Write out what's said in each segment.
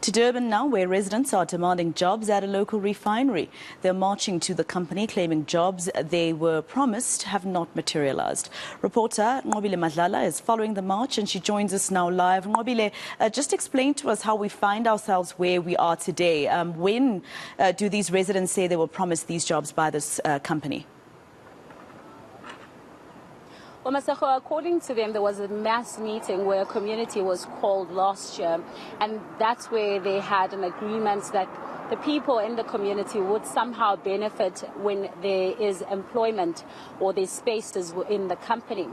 To Durban now, where residents are demanding jobs at a local refinery. They're marching to the company, claiming jobs they were promised have not materialized. Reporter Nqobile Madlala is following the march, and she joins us now live. Nqobile, just explain to us how we find ourselves where we are today. When do these residents say they were promised these jobs by this company? Well, Masako, according to them, there was a mass meeting where a community was called last year, and that's where they had an agreement that the people in the community would somehow benefit when there is employment or there's spaces in the company.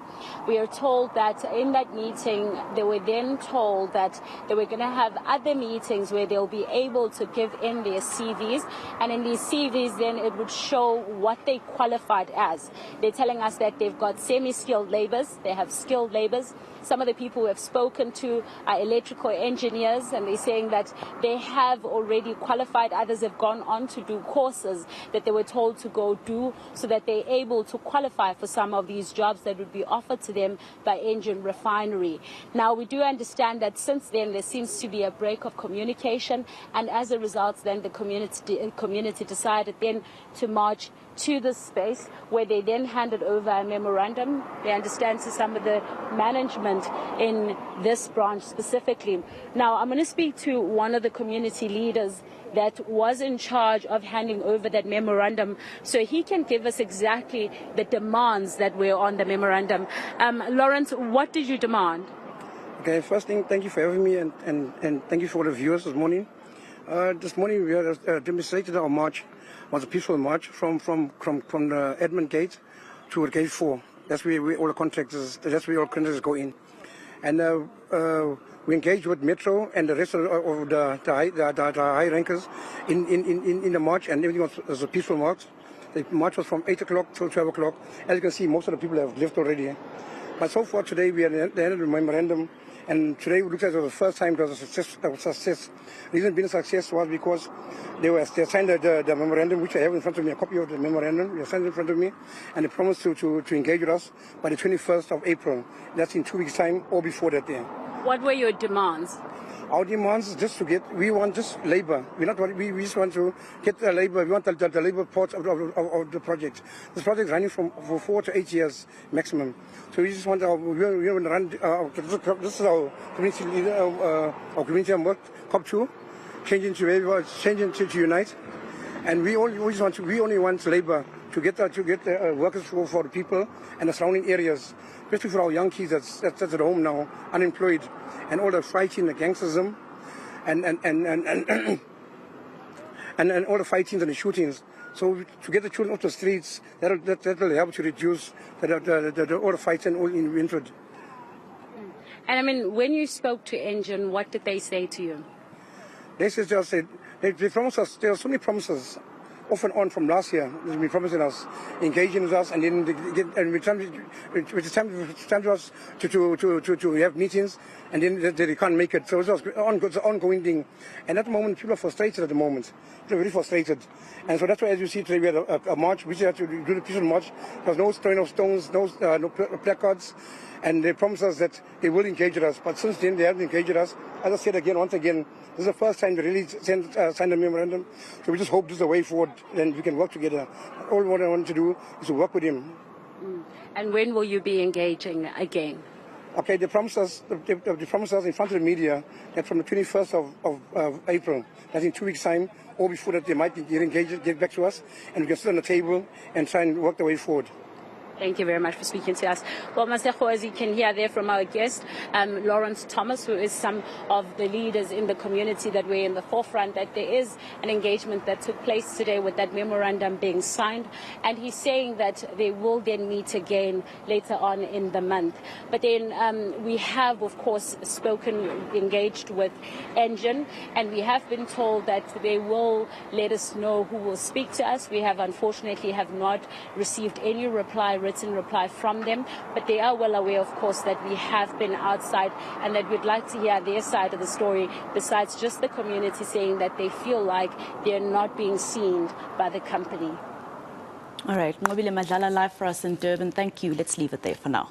We are told that in that meeting, they were then told that they were going to have other meetings where they'll be able to give in their CVs, and in these CVs then it would show what they qualified as. They're telling us that they've got semi-skilled laborers, they have skilled laborers. Some of the people who have spoken to are electrical engineers, and they're saying that they have already qualified. Others have gone on to do courses that they were told to go do so that they're able to qualify for some of these jobs that would be offered to them by Engen Refinery. Now, we do understand that since then there seems to be a break of communication, and as a result then the community decided then to march to this space, where they then handed over a memorandum, they understand, to some of the management in this branch specifically. Now, I'm going to speak to one of the community leaders that was in charge of handing over that memorandum, so he can give us exactly the demands that were on the memorandum. Lawrence, what did you demand? Okay, first thing, thank you for having me, and thank you for the viewers this morning. This morning we had demonstrated our march. It was a peaceful march from the admin gate to gate 4. That's where all the contractors go in. And we engaged with Metro and the rest of the high rankers in the march, and everything was a peaceful march. The march was from 8 o'clock till 12 o'clock. As you can see, most of the people have left already. But so far today, we are at the end of the memorandum, and today it looks like it was the first time it was a success. The reason being a success was because they signed the memorandum, which I have in front of me, a copy of the memorandum. They signed it in front of me, and they promised to engage with us by the 21st of April. That's in 2 weeks' time, or before that day. What were your demands? Our demands is just to we want just labor. We just want to get the labor. We want the labor part of the project. This project is running for 4 to 8 years maximum. So we just want we want to run. This is our community leader, our community work, COP2, changing to unite, and we only want labor to get the workers for the people and the surrounding areas, especially for our young kids that's at home now, unemployed, and all the fighting, the gangsterism, and all the fightings and the shootings. So to get the children off the streets, that will help to reduce all the fights and all invented. And I mean, when you spoke to Engen, what did they say to you? They said they promised us. There are so many promises, off and on from last year. They've been promising us, engaging with us, and then it's time to us to have meetings, and then they can't make it. So it's an ongoing thing. And at the moment, people are frustrated at the moment. They're very frustrated. And so that's why, as you see today, we had a march. We had to do the peaceful march. There was no throwing of stones, no placards. And they promised us that they will engage with us. But since then, they haven't engaged with us. As I said once again, this is the first time they really signed a memorandum. So we just hope this is the way forward, then we can work together. All what I want to do is to work with him. And when will you be engaging again? Okay, they promised us in front of the media that from the 21st of April, that's in 2 weeks' time, or before that, they might get back to us, and we can sit on the table and try and work the way forward. Thank you very much for speaking to us. Well, Maseko, as you can hear there from our guest, Lawrence Thomas, who is some of the leaders in the community that were in the forefront, that there is an engagement that took place today with that memorandum being signed. And he's saying that they will then meet again later on in the month. But then we have, of course, engaged with Engen, and we have been told that they will let us know who will speak to us. We unfortunately have not received any written reply from them, but they are well aware, of course, that we have been outside and that we'd like to hear their side of the story, besides just the community saying that they feel like they're not being seen by the company. All right, Nqobile Madlala live for us in Durban. Thank you. Let's leave it there for now.